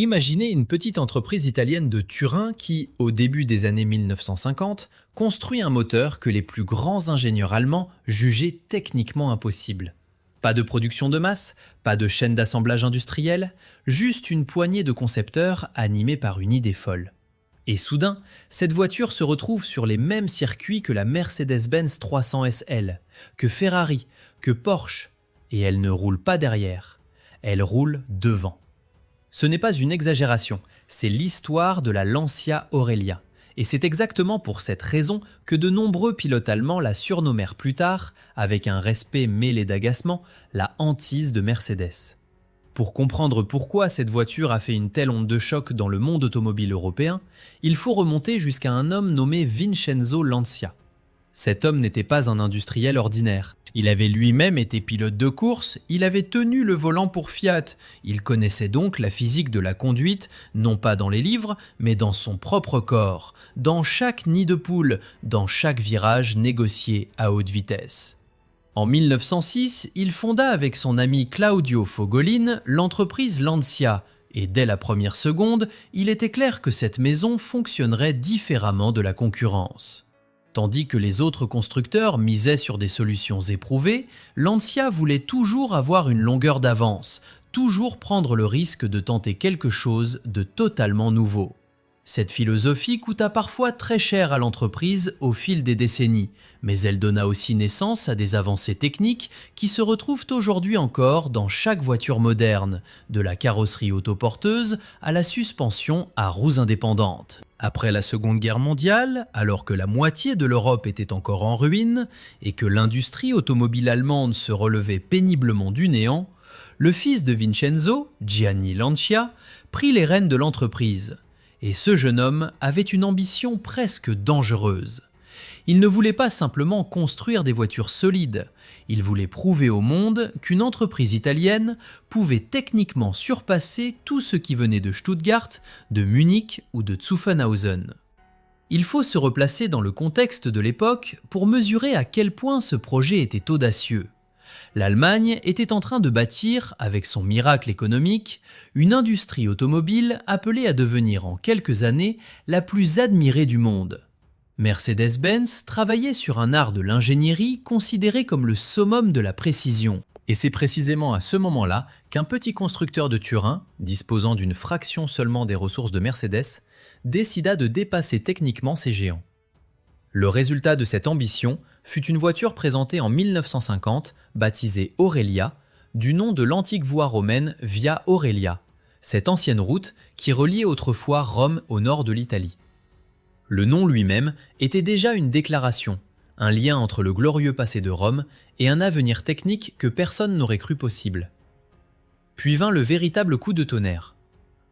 Imaginez une petite entreprise italienne de Turin qui, au début des années 1950, construit un moteur que les plus grands ingénieurs allemands jugeaient techniquement impossible. Pas de production de masse, pas de chaîne d'assemblage industrielle, juste une poignée de concepteurs animés par une idée folle. Et soudain, cette voiture se retrouve sur les mêmes circuits que la Mercedes-Benz 300 SL, que Ferrari, que Porsche, et elle ne roule pas derrière, elle roule devant. Ce n'est pas une exagération, c'est l'histoire de la Lancia Aurelia. Et c'est exactement pour cette raison que de nombreux pilotes allemands la surnommèrent plus tard, avec un respect mêlé d'agacement, la hantise de Mercedes. Pour comprendre pourquoi cette voiture a fait une telle onde de choc dans le monde automobile européen, il faut remonter jusqu'à un homme nommé Vincenzo Lancia. Cet homme n'était pas un industriel ordinaire. Il avait lui-même été pilote de course, il avait tenu le volant pour Fiat. Il connaissait donc la physique de la conduite, non pas dans les livres, mais dans son propre corps, dans chaque nid de poule, dans chaque virage négocié à haute vitesse. En 1906, il fonda avec son ami Claudio Fogolin l'entreprise Lancia, et dès la première seconde, il était clair que cette maison fonctionnerait différemment de la concurrence. Tandis que les autres constructeurs misaient sur des solutions éprouvées, Lancia voulait toujours avoir une longueur d'avance, toujours prendre le risque de tenter quelque chose de totalement nouveau. Cette philosophie coûta parfois très cher à l'entreprise au fil des décennies, mais elle donna aussi naissance à des avancées techniques qui se retrouvent aujourd'hui encore dans chaque voiture moderne, de la carrosserie autoporteuse à la suspension à roues indépendantes. Après la Seconde Guerre mondiale, alors que la moitié de l'Europe était encore en ruine et que l'industrie automobile allemande se relevait péniblement du néant, le fils de Vincenzo, Gianni Lancia, prit les rênes de l'entreprise. Et ce jeune homme avait une ambition presque dangereuse. Il ne voulait pas simplement construire des voitures solides, il voulait prouver au monde qu'une entreprise italienne pouvait techniquement surpasser tout ce qui venait de Stuttgart, de Munich ou de Zuffenhausen. Il faut se replacer dans le contexte de l'époque pour mesurer à quel point ce projet était audacieux. L'Allemagne était en train de bâtir, avec son miracle économique, une industrie automobile appelée à devenir en quelques années la plus admirée du monde. Mercedes-Benz travaillait sur un art de l'ingénierie considéré comme le summum de la précision. Et c'est précisément à ce moment-là qu'un petit constructeur de Turin, disposant d'une fraction seulement des ressources de Mercedes, décida de dépasser techniquement ces géants. Le résultat de cette ambition fut une voiture présentée en 1950, baptisée Aurelia, du nom de l'antique voie romaine Via Aurelia, cette ancienne route qui reliait autrefois Rome au nord de l'Italie. Le nom lui-même était déjà une déclaration, un lien entre le glorieux passé de Rome et un avenir technique que personne n'aurait cru possible. Puis vint le véritable coup de tonnerre.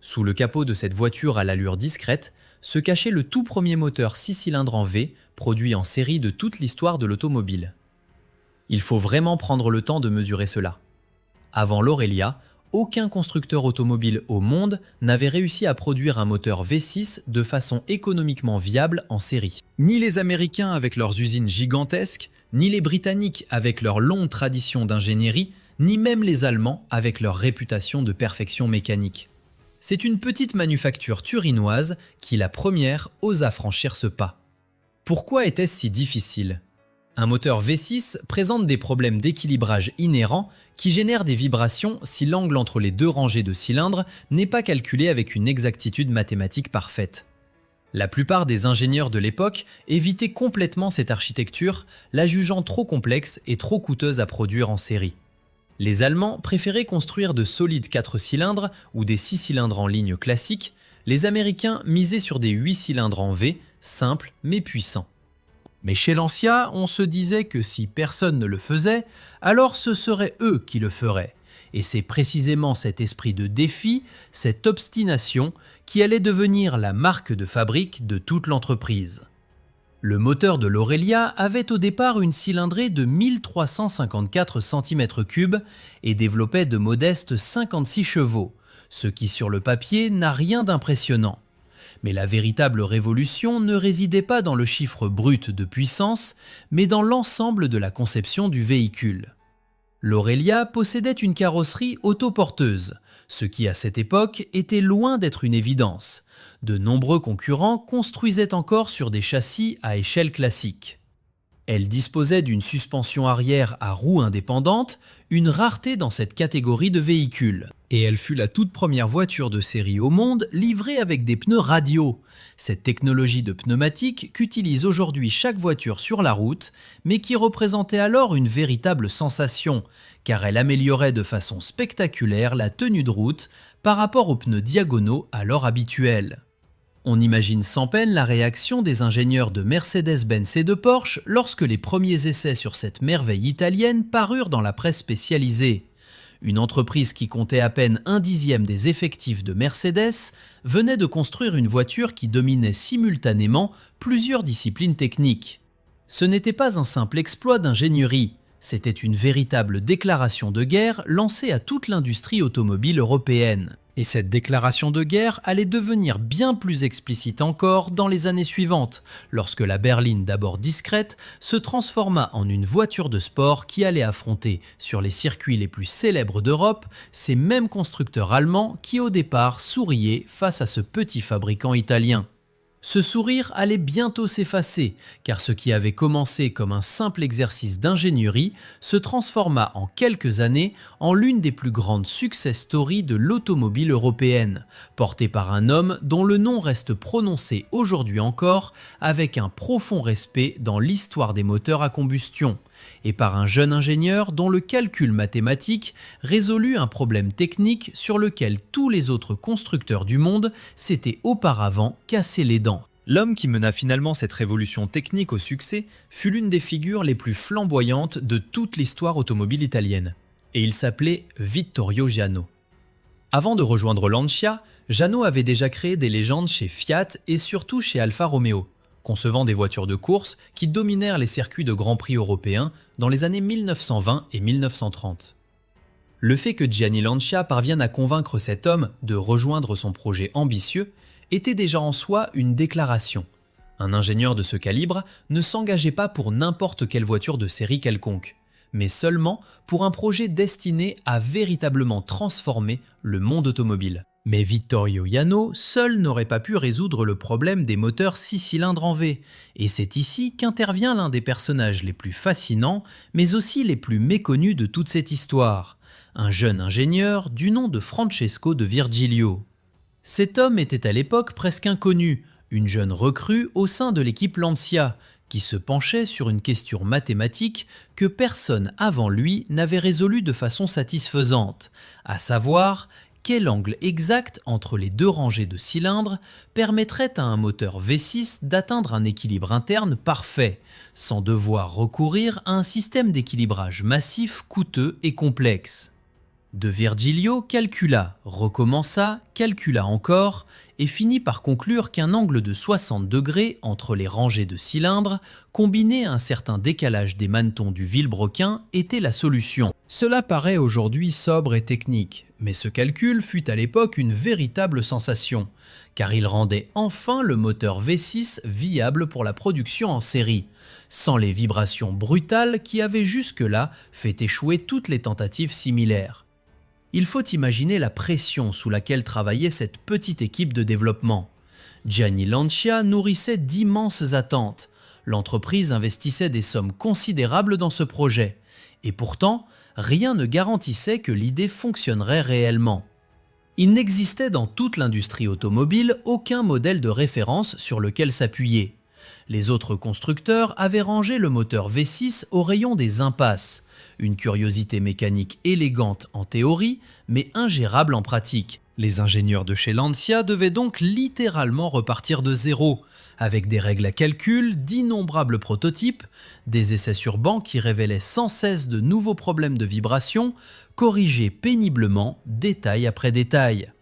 Sous le capot de cette voiture à l'allure discrète se cachait le tout premier moteur 6 cylindres en V, produit en série de toute l'histoire de l'automobile. Il faut vraiment prendre le temps de mesurer cela. Avant l'Aurelia, aucun constructeur automobile au monde n'avait réussi à produire un moteur V6 de façon économiquement viable en série. Ni les Américains avec leurs usines gigantesques, ni les Britanniques avec leur longue tradition d'ingénierie, ni même les Allemands avec leur réputation de perfection mécanique. C'est une petite manufacture turinoise qui, la première, osa franchir ce pas. Pourquoi était-ce si difficile ? Un moteur V6 présente des problèmes d'équilibrage inhérents qui génèrent des vibrations si l'angle entre les deux rangées de cylindres n'est pas calculé avec une exactitude mathématique parfaite. La plupart des ingénieurs de l'époque évitaient complètement cette architecture, la jugeant trop complexe et trop coûteuse à produire en série. Les Allemands préféraient construire de solides 4 cylindres ou des 6 cylindres en ligne classique, les Américains misaient sur des 8 cylindres en V, simples mais puissants. Mais chez Lancia, on se disait que si personne ne le faisait, alors ce seraient eux qui le feraient. Et c'est précisément cet esprit de défi, cette obstination, qui allait devenir la marque de fabrique de toute l'entreprise. Le moteur de l'Aurelia avait au départ une cylindrée de 1354 cm3 et développait de modestes 56 chevaux, ce qui sur le papier n'a rien d'impressionnant. Mais la véritable révolution ne résidait pas dans le chiffre brut de puissance, mais dans l'ensemble de la conception du véhicule. L'Aurelia possédait une carrosserie autoporteuse, ce qui à cette époque était loin d'être une évidence. De nombreux concurrents construisaient encore sur des châssis à échelle classique. Elle disposait d'une suspension arrière à roues indépendantes, une rareté dans cette catégorie de véhicules. Et elle fut la toute première voiture de série au monde livrée avec des pneus radiaux. Cette technologie de pneumatique qu'utilise aujourd'hui chaque voiture sur la route, mais qui représentait alors une véritable sensation, car elle améliorait de façon spectaculaire la tenue de route par rapport aux pneus diagonaux alors habituels. On imagine sans peine la réaction des ingénieurs de Mercedes-Benz et de Porsche lorsque les premiers essais sur cette merveille italienne parurent dans la presse spécialisée. Une entreprise qui comptait à peine 1/10 des effectifs de Mercedes venait de construire une voiture qui dominait simultanément plusieurs disciplines techniques. Ce n'était pas un simple exploit d'ingénierie, c'était une véritable déclaration de guerre lancée à toute l'industrie automobile européenne. Et cette déclaration de guerre allait devenir bien plus explicite encore dans les années suivantes, lorsque la berline d'abord discrète se transforma en une voiture de sport qui allait affronter, sur les circuits les plus célèbres d'Europe, ces mêmes constructeurs allemands qui au départ souriaient face à ce petit fabricant italien. Ce sourire allait bientôt s'effacer, car ce qui avait commencé comme un simple exercice d'ingénierie se transforma en quelques années en l'une des plus grandes success stories de l'automobile européenne, portée par un homme dont le nom reste prononcé aujourd'hui encore avec un profond respect dans l'histoire des moteurs à combustion, et par un jeune ingénieur dont le calcul mathématique résolut un problème technique sur lequel tous les autres constructeurs du monde s'étaient auparavant cassé les dents. L'homme qui mena finalement cette révolution technique au succès fut l'une des figures les plus flamboyantes de toute l'histoire automobile italienne, et il s'appelait Vittorio Jano. Avant de rejoindre Lancia, Jano avait déjà créé des légendes chez Fiat et surtout chez Alfa Romeo, concevant des voitures de course qui dominèrent les circuits de Grand Prix européens dans les années 1920 et 1930. Le fait que Gianni Lancia parvienne à convaincre cet homme de rejoindre son projet ambitieux était déjà en soi une déclaration. Un ingénieur de ce calibre ne s'engageait pas pour n'importe quelle voiture de série quelconque, mais seulement pour un projet destiné à véritablement transformer le monde automobile. Mais Vittorio Jano seul n'aurait pas pu résoudre le problème des moteurs 6 cylindres en V, et c'est ici qu'intervient l'un des personnages les plus fascinants, mais aussi les plus méconnus de toute cette histoire, un jeune ingénieur du nom de Francesco de Virgilio. Cet homme était à l'époque presque inconnu, une jeune recrue au sein de l'équipe Lancia, qui se penchait sur une question mathématique que personne avant lui n'avait résolue de façon satisfaisante, à savoir quel angle exact entre les deux rangées de cylindres permettrait à un moteur V6 d'atteindre un équilibre interne parfait, sans devoir recourir à un système d'équilibrage massif, coûteux et complexe. De Virgilio calcula, recommença, calcula encore, et finit par conclure qu'un angle de 60 degrés entre les rangées de cylindres, combiné à un certain décalage des manetons du vilebrequin, était la solution. Cela paraît aujourd'hui sobre et technique, mais ce calcul fut à l'époque une véritable sensation, car il rendait enfin le moteur V6 viable pour la production en série, sans les vibrations brutales qui avaient jusque-là fait échouer toutes les tentatives similaires. Il faut imaginer la pression sous laquelle travaillait cette petite équipe de développement. Gianni Lancia nourrissait d'immenses attentes. L'entreprise investissait des sommes considérables dans ce projet. Et pourtant, rien ne garantissait que l'idée fonctionnerait réellement. Il n'existait dans toute l'industrie automobile aucun modèle de référence sur lequel s'appuyer. Les autres constructeurs avaient rangé le moteur V6 au rayon des impasses, une curiosité mécanique élégante en théorie, mais ingérable en pratique. Les ingénieurs de chez Lancia devaient donc littéralement repartir de zéro, avec des règles à calcul, d'innombrables prototypes, des essais sur banc qui révélaient sans cesse de nouveaux problèmes de vibration, corrigés péniblement, détail après détail.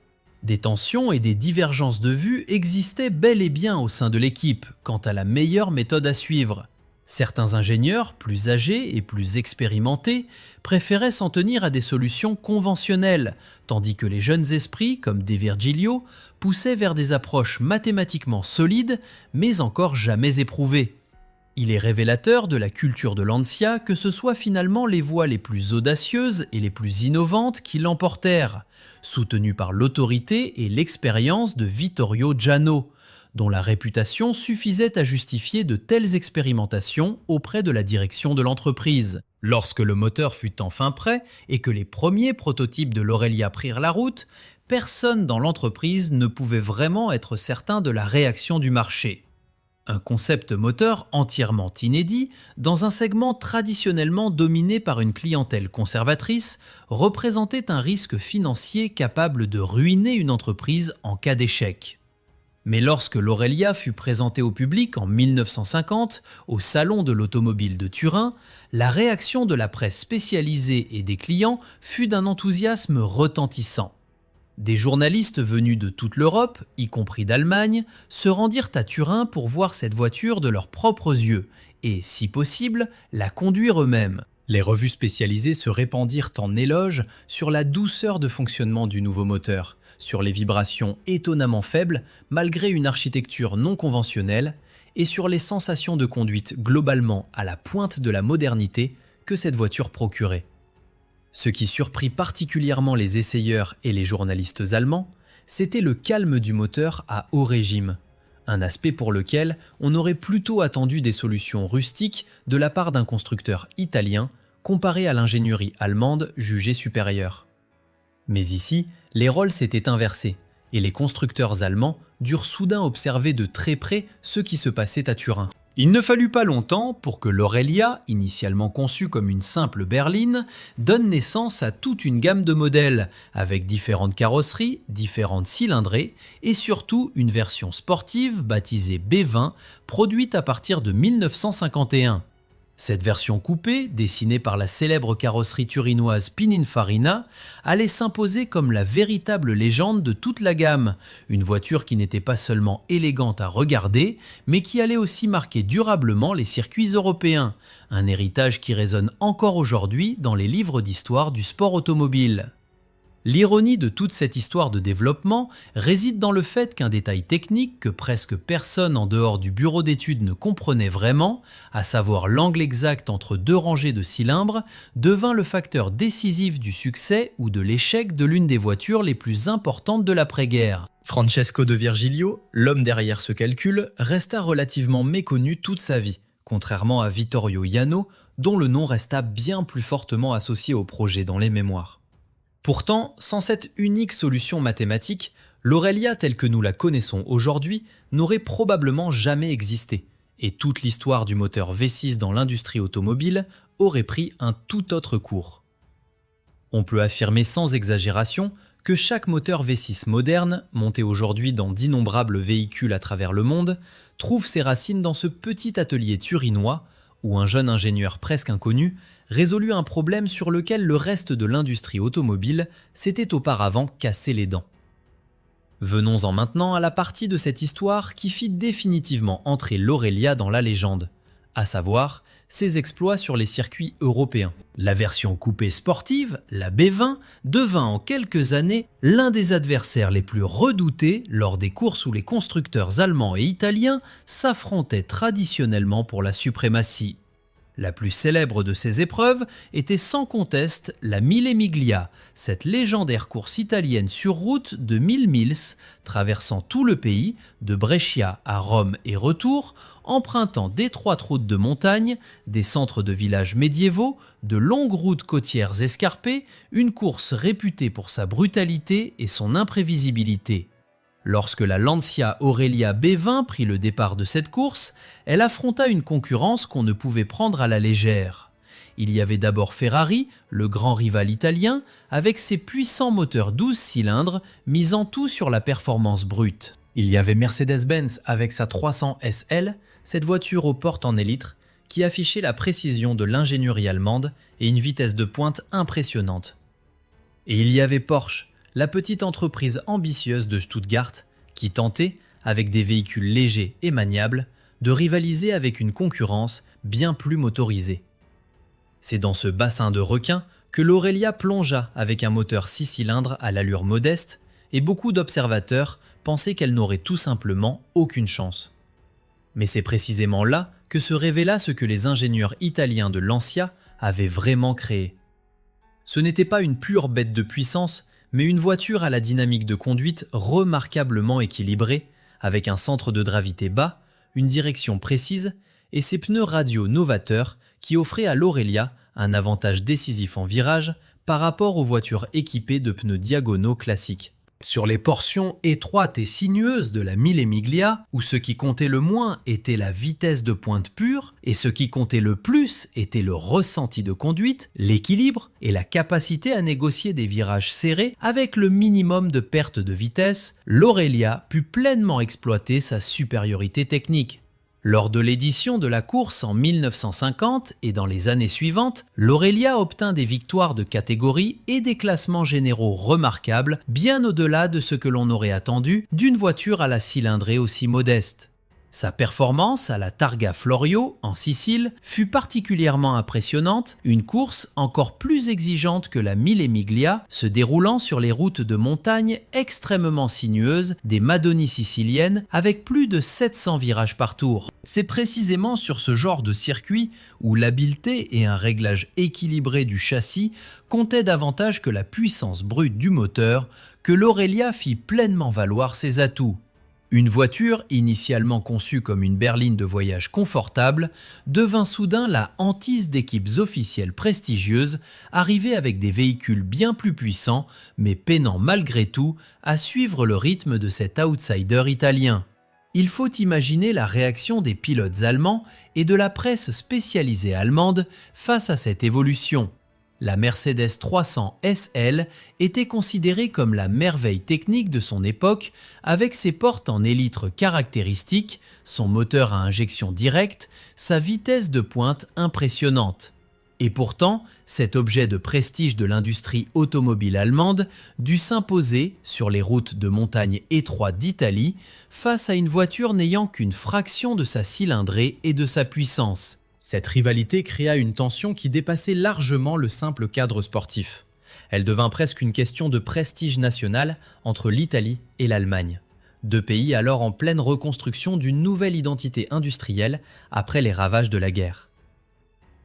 Des tensions et des divergences de vues existaient bel et bien au sein de l'équipe quant à la meilleure méthode à suivre. Certains ingénieurs, plus âgés et plus expérimentés, préféraient s'en tenir à des solutions conventionnelles, tandis que les jeunes esprits, comme De Virgilio, poussaient vers des approches mathématiquement solides, mais encore jamais éprouvées. Il est révélateur de la culture de Lancia que ce soit finalement les voies les plus audacieuses et les plus innovantes qui l'emportèrent, soutenues par l'autorité et l'expérience de Vittorio Jano, dont la réputation suffisait à justifier de telles expérimentations auprès de la direction de l'entreprise. Lorsque le moteur fut enfin prêt et que les premiers prototypes de l'Aurelia prirent la route, personne dans l'entreprise ne pouvait vraiment être certain de la réaction du marché. Un concept moteur entièrement inédit, dans un segment traditionnellement dominé par une clientèle conservatrice, représentait un risque financier capable de ruiner une entreprise en cas d'échec. Mais lorsque l'Aurelia fut présentée au public en 1950 au Salon de l'automobile de Turin, la réaction de la presse spécialisée et des clients fut d'un enthousiasme retentissant. Des journalistes venus de toute l'Europe, y compris d'Allemagne, se rendirent à Turin pour voir cette voiture de leurs propres yeux et, si possible, la conduire eux-mêmes. Les revues spécialisées se répandirent en éloges sur la douceur de fonctionnement du nouveau moteur, sur les vibrations étonnamment faibles malgré une architecture non conventionnelle et sur les sensations de conduite globalement à la pointe de la modernité que cette voiture procurait. Ce qui surprit particulièrement les essayeurs et les journalistes allemands, c'était le calme du moteur à haut régime, un aspect pour lequel on aurait plutôt attendu des solutions rustiques de la part d'un constructeur italien comparé à l'ingénierie allemande jugée supérieure. Mais ici, les rôles s'étaient inversés et les constructeurs allemands durent soudain observer de très près ce qui se passait à Turin. Il ne fallut pas longtemps pour que l'Aurelia, initialement conçue comme une simple berline, donne naissance à toute une gamme de modèles, avec différentes carrosseries, différentes cylindrées et surtout une version sportive baptisée B20, produite à partir de 1951. Cette version coupée, dessinée par la célèbre carrosserie turinoise Pininfarina, allait s'imposer comme la véritable légende de toute la gamme, une voiture qui n'était pas seulement élégante à regarder, mais qui allait aussi marquer durablement les circuits européens, un héritage qui résonne encore aujourd'hui dans les livres d'histoire du sport automobile. L'ironie de toute cette histoire de développement réside dans le fait qu'un détail technique que presque personne en dehors du bureau d'études ne comprenait vraiment, à savoir l'angle exact entre deux rangées de cylindres, devint le facteur décisif du succès ou de l'échec de l'une des voitures les plus importantes de l'après-guerre. Francesco de Virgilio, l'homme derrière ce calcul, resta relativement méconnu toute sa vie, contrairement à Vittorio Jano, dont le nom resta bien plus fortement associé au projet dans les mémoires. Pourtant, sans cette unique solution mathématique, l'Aurelia telle que nous la connaissons aujourd'hui n'aurait probablement jamais existé, et toute l'histoire du moteur V6 dans l'industrie automobile aurait pris un tout autre cours. On peut affirmer sans exagération que chaque moteur V6 moderne, monté aujourd'hui dans d'innombrables véhicules à travers le monde, trouve ses racines dans ce petit atelier turinois où un jeune ingénieur presque inconnu résolut un problème sur lequel le reste de l'industrie automobile s'était auparavant cassé les dents. Venons-en maintenant à la partie de cette histoire qui fit définitivement entrer l'Aurelia dans la légende, à savoir ses exploits sur les circuits européens. La version coupée sportive, la B20, devint en quelques années l'un des adversaires les plus redoutés lors des courses où les constructeurs allemands et italiens s'affrontaient traditionnellement pour la suprématie. La plus célèbre de ces épreuves était sans conteste la Mille Miglia, cette légendaire course italienne sur route de 1000 miles, traversant tout le pays, de Brescia à Rome et retour, empruntant d'étroites routes de montagne, des centres de villages médiévaux, de longues routes côtières escarpées, une course réputée pour sa brutalité et son imprévisibilité. Lorsque la Lancia Aurelia B20 prit le départ de cette course, elle affronta une concurrence qu'on ne pouvait prendre à la légère. Il y avait d'abord Ferrari, le grand rival italien, avec ses puissants moteurs 12 cylindres, misant tout sur la performance brute. Il y avait Mercedes-Benz avec sa 300 SL, cette voiture aux portes en élytre, qui affichait la précision de l'ingénierie allemande et une vitesse de pointe impressionnante. Et il y avait Porsche, la petite entreprise ambitieuse de Stuttgart qui tentait, avec des véhicules légers et maniables, de rivaliser avec une concurrence bien plus motorisée. C'est dans ce bassin de requins que l'Aurelia plongea avec un moteur 6 cylindres à l'allure modeste et beaucoup d'observateurs pensaient qu'elle n'aurait tout simplement aucune chance. Mais c'est précisément là que se révéla ce que les ingénieurs italiens de Lancia avaient vraiment créé. Ce n'était pas une pure bête de puissance, mais une voiture à la dynamique de conduite remarquablement équilibrée, avec un centre de gravité bas, une direction précise et ses pneus radiaux novateurs qui offraient à l'Aurelia un avantage décisif en virage par rapport aux voitures équipées de pneus diagonaux classiques. Sur les portions étroites et sinueuses de la Mille Miglia, où ce qui comptait le moins était la vitesse de pointe pure et ce qui comptait le plus était le ressenti de conduite, l'équilibre et la capacité à négocier des virages serrés avec le minimum de perte de vitesse, l'Aurelia put pleinement exploiter sa supériorité technique. Lors de l'édition de la course en 1950 et dans les années suivantes, l'Aurelia obtint des victoires de catégorie et des classements généraux remarquables, bien au-delà de ce que l'on aurait attendu d'une voiture à la cylindrée aussi modeste. Sa performance à la Targa Florio, en Sicile, fut particulièrement impressionnante, une course encore plus exigeante que la Mille Miglia, se déroulant sur les routes de montagne extrêmement sinueuses des Madonie siciliennes avec plus de 700 virages par tour. C'est précisément sur ce genre de circuit où l'habileté et un réglage équilibré du châssis comptaient davantage que la puissance brute du moteur que l'Aurelia fit pleinement valoir ses atouts. Une voiture, initialement conçue comme une berline de voyage confortable, devint soudain la hantise d'équipes officielles prestigieuses arrivées avec des véhicules bien plus puissants, mais peinant malgré tout à suivre le rythme de cet outsider italien. Il faut imaginer la réaction des pilotes allemands et de la presse spécialisée allemande face à cette évolution. La Mercedes 300 SL était considérée comme la merveille technique de son époque avec ses portes en élytre caractéristiques, son moteur à injection directe, sa vitesse de pointe impressionnante. Et pourtant, cet objet de prestige de l'industrie automobile allemande dut s'imposer sur les routes de montagne étroites d'Italie face à une voiture n'ayant qu'une fraction de sa cylindrée et de sa puissance. Cette rivalité créa une tension qui dépassait largement le simple cadre sportif. Elle devint presque une question de prestige national entre l'Italie et l'Allemagne. Deux pays alors en pleine reconstruction d'une nouvelle identité industrielle après les ravages de la guerre.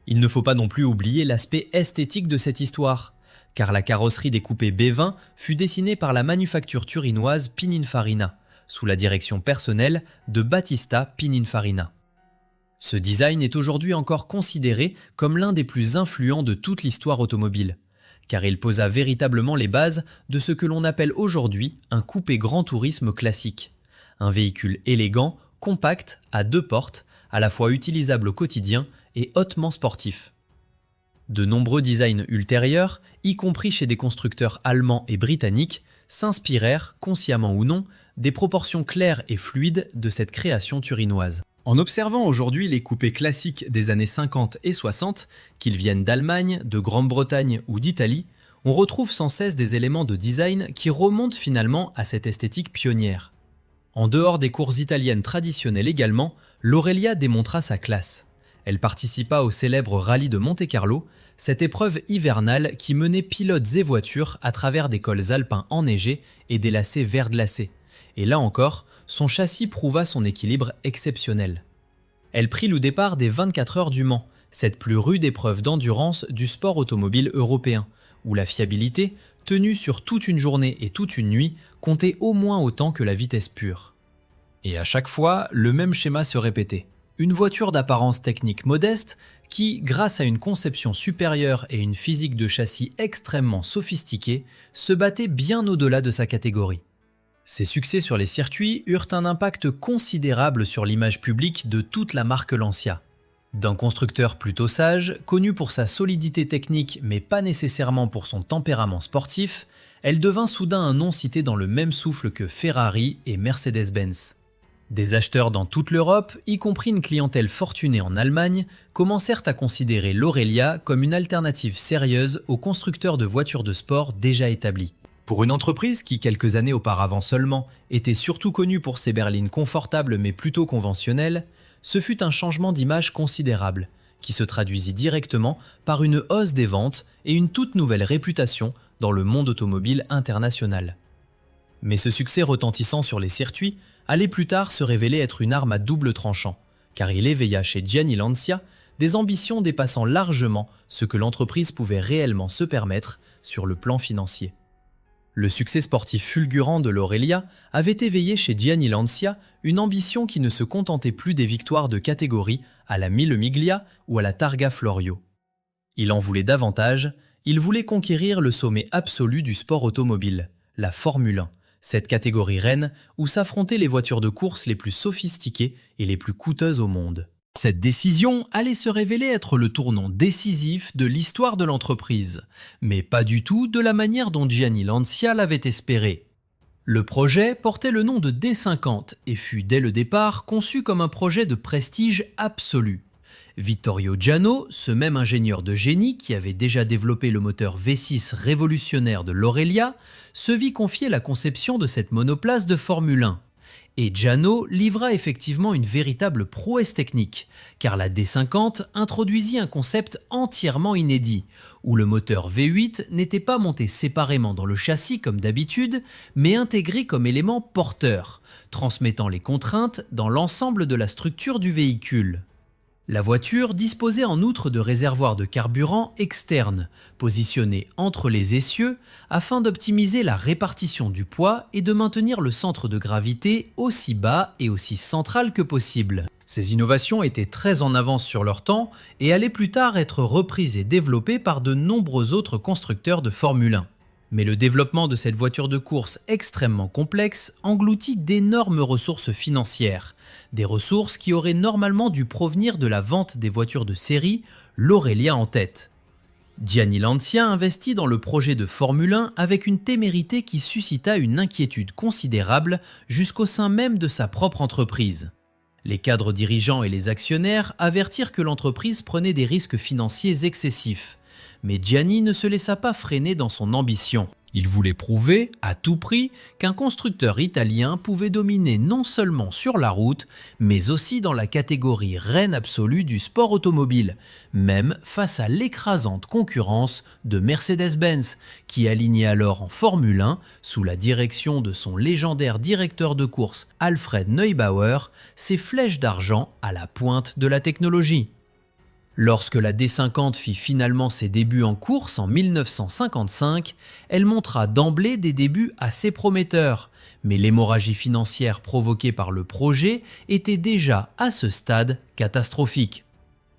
Il ne faut pas non plus oublier l'aspect esthétique de cette histoire, car la carrosserie des coupés B20 fut dessinée par la manufacture turinoise Pininfarina, sous la direction personnelle de Battista Pininfarina. Ce design est aujourd'hui encore considéré comme l'un des plus influents de toute l'histoire automobile, car il posa véritablement les bases de ce que l'on appelle aujourd'hui un coupé grand tourisme classique. Un véhicule élégant, compact, à deux portes, à la fois utilisable au quotidien et hautement sportif. De nombreux designs ultérieurs, y compris chez des constructeurs allemands et britanniques, s'inspirèrent, consciemment ou non, des proportions claires et fluides de cette création turinoise. En observant aujourd'hui les coupés classiques des années 50 et 60, qu'ils viennent d'Allemagne, de Grande-Bretagne ou d'Italie, on retrouve sans cesse des éléments de design qui remontent finalement à cette esthétique pionnière. En dehors des courses italiennes traditionnelles également, l'Aurelia démontra sa classe. Elle participa au célèbre rallye de Monte-Carlo, cette épreuve hivernale qui menait pilotes et voitures à travers des cols alpins enneigés et des lacets verglacés. Et là encore, son châssis prouva son équilibre exceptionnel. Elle prit le départ des 24 heures du Mans, cette plus rude épreuve d'endurance du sport automobile européen, où la fiabilité, tenue sur toute une journée et toute une nuit, comptait au moins autant que la vitesse pure. Et à chaque fois, le même schéma se répétait. Une voiture d'apparence technique modeste qui, grâce à une conception supérieure et une physique de châssis extrêmement sophistiquée, se battait bien au-delà de sa catégorie. Ses succès sur les circuits eurent un impact considérable sur l'image publique de toute la marque Lancia. D'un constructeur plutôt sage, connu pour sa solidité technique mais pas nécessairement pour son tempérament sportif, elle devint soudain un nom cité dans le même souffle que Ferrari et Mercedes-Benz. Des acheteurs dans toute l'Europe, y compris une clientèle fortunée en Allemagne, commencèrent à considérer l'Aurelia comme une alternative sérieuse aux constructeurs de voitures de sport déjà établis. Pour une entreprise qui, quelques années auparavant seulement, était surtout connue pour ses berlines confortables mais plutôt conventionnelles, ce fut un changement d'image considérable, qui se traduisit directement par une hausse des ventes et une toute nouvelle réputation dans le monde automobile international. Mais ce succès retentissant sur les circuits allait plus tard se révéler être une arme à double tranchant, car il éveilla chez Gianni Lancia des ambitions dépassant largement ce que l'entreprise pouvait réellement se permettre sur le plan financier. Le succès sportif fulgurant de l'Aurelia avait éveillé chez Gianni Lancia une ambition qui ne se contentait plus des victoires de catégorie à la Mille Miglia ou à la Targa Florio. Il en voulait davantage, il voulait conquérir le sommet absolu du sport automobile, la Formule 1, cette catégorie reine où s'affrontaient les voitures de course les plus sophistiquées et les plus coûteuses au monde. Cette décision allait se révéler être le tournant décisif de l'histoire de l'entreprise, mais pas du tout de la manière dont Gianni Lancia l'avait espéré. Le projet portait le nom de D50 et fut dès le départ conçu comme un projet de prestige absolu. Vittorio Jano, ce même ingénieur de génie qui avait déjà développé le moteur V6 révolutionnaire de l'Aurelia, se vit confier la conception de cette monoplace de Formule 1. Et Jano livra effectivement une véritable prouesse technique, car la D50 introduisit un concept entièrement inédit, où le moteur V8 n'était pas monté séparément dans le châssis comme d'habitude, mais intégré comme élément porteur, transmettant les contraintes dans l'ensemble de la structure du véhicule. La voiture disposait en outre de réservoirs de carburant externes, positionnés entre les essieux afin d'optimiser la répartition du poids et de maintenir le centre de gravité aussi bas et aussi central que possible. Ces innovations étaient très en avance sur leur temps et allaient plus tard être reprises et développées par de nombreux autres constructeurs de Formule 1. Mais le développement de cette voiture de course extrêmement complexe engloutit d'énormes ressources financières, des ressources qui auraient normalement dû provenir de la vente des voitures de série, l'Aurelia en tête. Gianni Lancia investit dans le projet de Formule 1 avec une témérité qui suscita une inquiétude considérable jusqu'au sein même de sa propre entreprise. Les cadres dirigeants et les actionnaires avertirent que l'entreprise prenait des risques financiers excessifs. Mais Gianni ne se laissa pas freiner dans son ambition. Il voulait prouver, à tout prix, qu'un constructeur italien pouvait dominer non seulement sur la route, mais aussi dans la catégorie reine absolue du sport automobile, même face à l'écrasante concurrence de Mercedes-Benz, qui alignait alors en Formule 1, sous la direction de son légendaire directeur de course Alfred Neubauer, ses flèches d'argent à la pointe de la technologie. Lorsque la D50 fit finalement ses débuts en course en 1955, elle montra d'emblée des débuts assez prometteurs, mais l'hémorragie financière provoquée par le projet était déjà à ce stade catastrophique.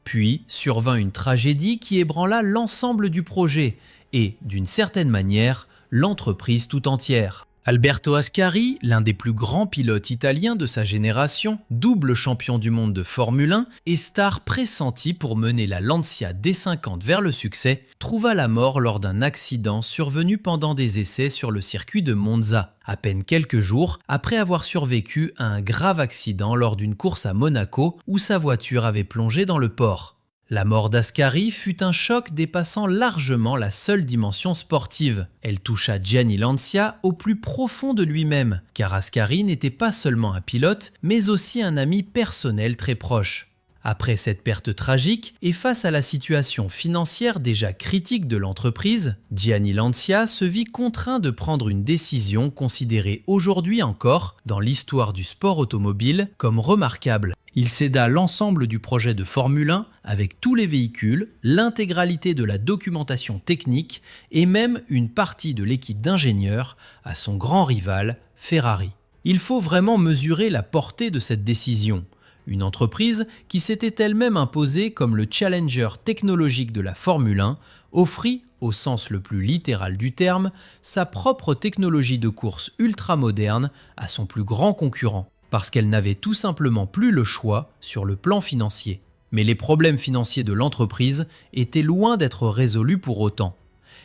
Puis survint une tragédie qui ébranla l'ensemble du projet et, d'une certaine manière, l'entreprise tout entière. Alberto Ascari, l'un des plus grands pilotes italiens de sa génération, double champion du monde de Formule 1 et star pressenti pour mener la Lancia D50 vers le succès, trouva la mort lors d'un accident survenu pendant des essais sur le circuit de Monza, à peine quelques jours après avoir survécu à un grave accident lors d'une course à Monaco où sa voiture avait plongé dans le port. La mort d'Ascari fut un choc dépassant largement la seule dimension sportive. Elle toucha Gianni Lancia au plus profond de lui-même, car Ascari n'était pas seulement un pilote, mais aussi un ami personnel très proche. Après cette perte tragique, et face à la situation financière déjà critique de l'entreprise, Gianni Lancia se vit contraint de prendre une décision considérée aujourd'hui encore, dans l'histoire du sport automobile, comme remarquable. Il céda l'ensemble du projet de Formule 1 avec tous les véhicules, l'intégralité de la documentation technique et même une partie de l'équipe d'ingénieurs à son grand rival, Ferrari. Il faut vraiment mesurer la portée de cette décision. Une entreprise qui s'était elle-même imposée comme le challenger technologique de la Formule 1 offrit, au sens le plus littéral du terme, sa propre technologie de course ultra moderne à son plus grand concurrent, parce qu'elle n'avait tout simplement plus le choix sur le plan financier. Mais les problèmes financiers de l'entreprise étaient loin d'être résolus pour autant.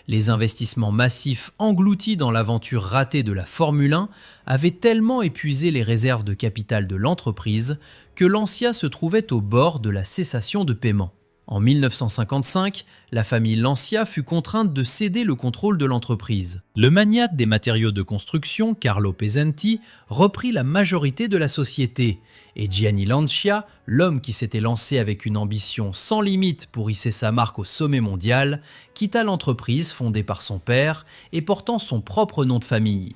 Les investissements massifs engloutis dans l'aventure ratée de la Formule 1 avaient tellement épuisé les réserves de capital de l'entreprise que Lancia se trouvait au bord de la cessation de paiement. En 1955, la famille Lancia fut contrainte de céder le contrôle de l'entreprise. Le magnate des matériaux de construction, Carlo Pesanti, reprit la majorité de la société, et Gianni Lancia, l'homme qui s'était lancé avec une ambition sans limite pour hisser sa marque au sommet mondial, quitta l'entreprise fondée par son père et portant son propre nom de famille.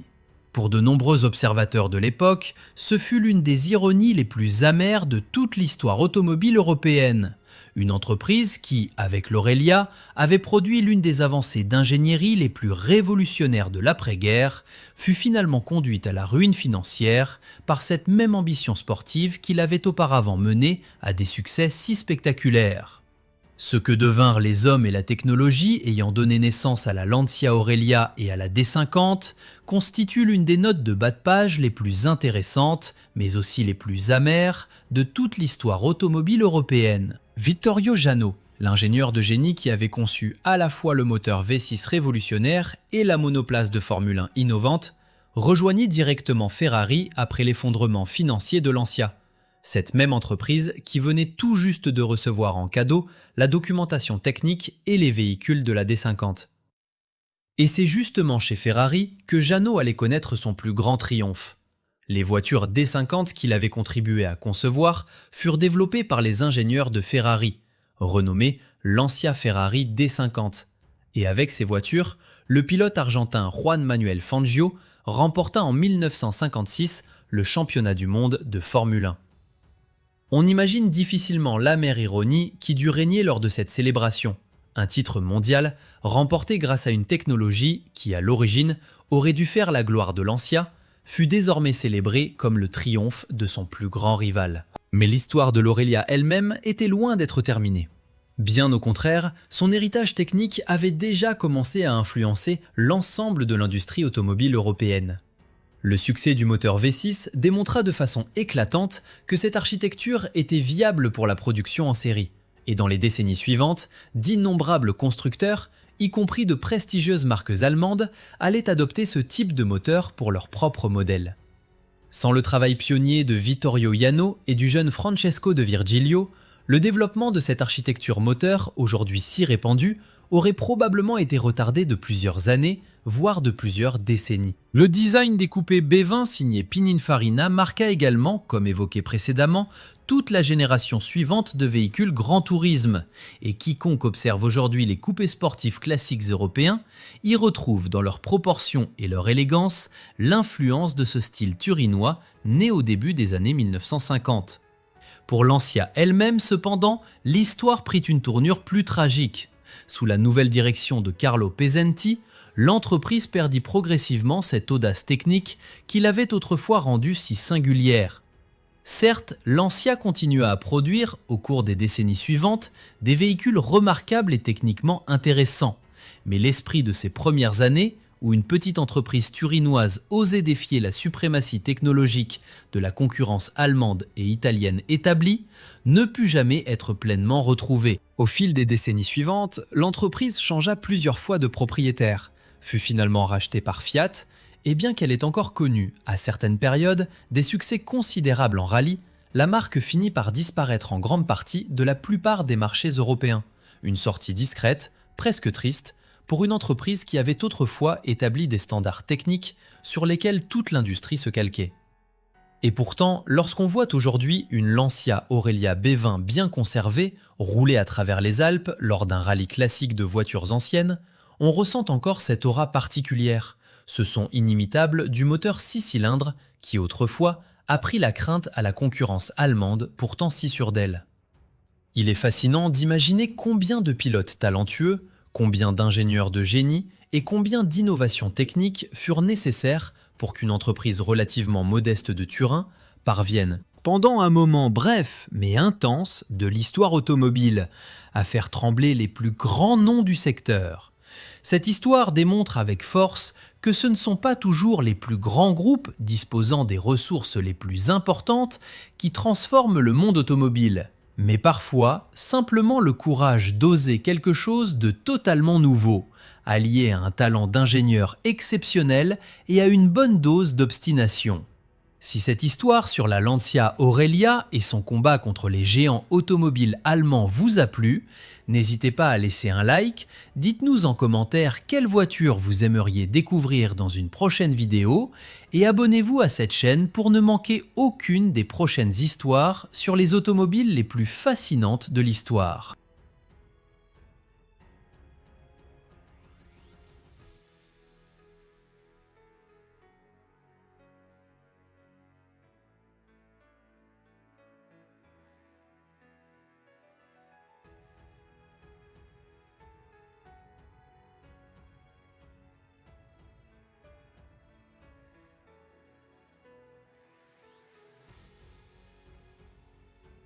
Pour de nombreux observateurs de l'époque, ce fut l'une des ironies les plus amères de toute l'histoire automobile européenne. Une entreprise qui, avec l'Aurelia, avait produit l'une des avancées d'ingénierie les plus révolutionnaires de l'après-guerre, fut finalement conduite à la ruine financière par cette même ambition sportive qui l'avait auparavant menée à des succès si spectaculaires. Ce que devinrent les hommes et la technologie ayant donné naissance à la Lancia Aurelia et à la D50 constitue l'une des notes de bas de page les plus intéressantes, mais aussi les plus amères, de toute l'histoire automobile européenne. Vittorio Jano, l'ingénieur de génie qui avait conçu à la fois le moteur V6 révolutionnaire et la monoplace de Formule 1 innovante, rejoignit directement Ferrari après l'effondrement financier de Lancia. Cette même entreprise qui venait tout juste de recevoir en cadeau la documentation technique et les véhicules de la D50. Et c'est justement chez Ferrari que Jano allait connaître son plus grand triomphe. Les voitures D50 qu'il avait contribué à concevoir furent développées par les ingénieurs de Ferrari, renommés Lancia Ferrari D50. Et avec ces voitures, le pilote argentin Juan Manuel Fangio remporta en 1956 le championnat du monde de Formule 1. On imagine difficilement l'amère ironie qui dut régner lors de cette célébration. Un titre mondial remporté grâce à une technologie qui, à l'origine, aurait dû faire la gloire de Lancia, fut désormais célébré comme le triomphe de son plus grand rival. Mais l'histoire de l'Aurelia elle-même était loin d'être terminée. Bien au contraire, son héritage technique avait déjà commencé à influencer l'ensemble de l'industrie automobile européenne. Le succès du moteur V6 démontra de façon éclatante que cette architecture était viable pour la production en série, et dans les décennies suivantes, d'innombrables constructeurs, y compris de prestigieuses marques allemandes, allaient adopter ce type de moteur pour leurs propres modèles. Sans le travail pionnier de Vittorio Jano et du jeune Francesco de Virgilio, le développement de cette architecture moteur, aujourd'hui si répandue, aurait probablement été retardé de plusieurs années, voire de plusieurs décennies. Le design des coupés B20 signé Pininfarina marqua également, comme évoqué précédemment, toute la génération suivante de véhicules grand tourisme, et quiconque observe aujourd'hui les coupés sportifs classiques européens y retrouve dans leurs proportions et leur élégance l'influence de ce style turinois né au début des années 1950. Pour Lancia elle-même cependant, l'histoire prit une tournure plus tragique. Sous la nouvelle direction de Carlo Pesenti, l'entreprise perdit progressivement cette audace technique qui l'avait autrefois rendue si singulière. Certes, Lancia continua à produire, au cours des décennies suivantes, des véhicules remarquables et techniquement intéressants, mais l'esprit de ces premières années, où une petite entreprise turinoise osait défier la suprématie technologique de la concurrence allemande et italienne établie, ne put jamais être pleinement retrouvé. Au fil des décennies suivantes, l'entreprise changea plusieurs fois de propriétaire, fut finalement rachetée par Fiat, et bien qu'elle ait encore connu, à certaines périodes, des succès considérables en rallye, la marque finit par disparaître en grande partie de la plupart des marchés européens. Une sortie discrète, presque triste, pour une entreprise qui avait autrefois établi des standards techniques sur lesquels toute l'industrie se calquait. Et pourtant, lorsqu'on voit aujourd'hui une Lancia Aurelia B20 bien conservée, rouler à travers les Alpes lors d'un rallye classique de voitures anciennes, on ressent encore cette aura particulière, ce son inimitable du moteur 6 cylindres qui autrefois a pris la crainte à la concurrence allemande pourtant si sûre d'elle. Il est fascinant d'imaginer combien de pilotes talentueux, combien d'ingénieurs de génie et combien d'innovations techniques furent nécessaires pour qu'une entreprise relativement modeste de Turin parvienne, pendant un moment bref mais intense de l'histoire automobile, à faire trembler les plus grands noms du secteur. Cette histoire démontre avec force que ce ne sont pas toujours les plus grands groupes disposant des ressources les plus importantes qui transforment le monde automobile, mais parfois simplement le courage d'oser quelque chose de totalement nouveau, allié à un talent d'ingénieur exceptionnel et à une bonne dose d'obstination. Si cette histoire sur la Lancia Aurelia et son combat contre les géants automobiles allemands vous a plu, n'hésitez pas à laisser un like, dites-nous en commentaire quelle voiture vous aimeriez découvrir dans une prochaine vidéo et abonnez-vous à cette chaîne pour ne manquer aucune des prochaines histoires sur les automobiles les plus fascinantes de l'histoire.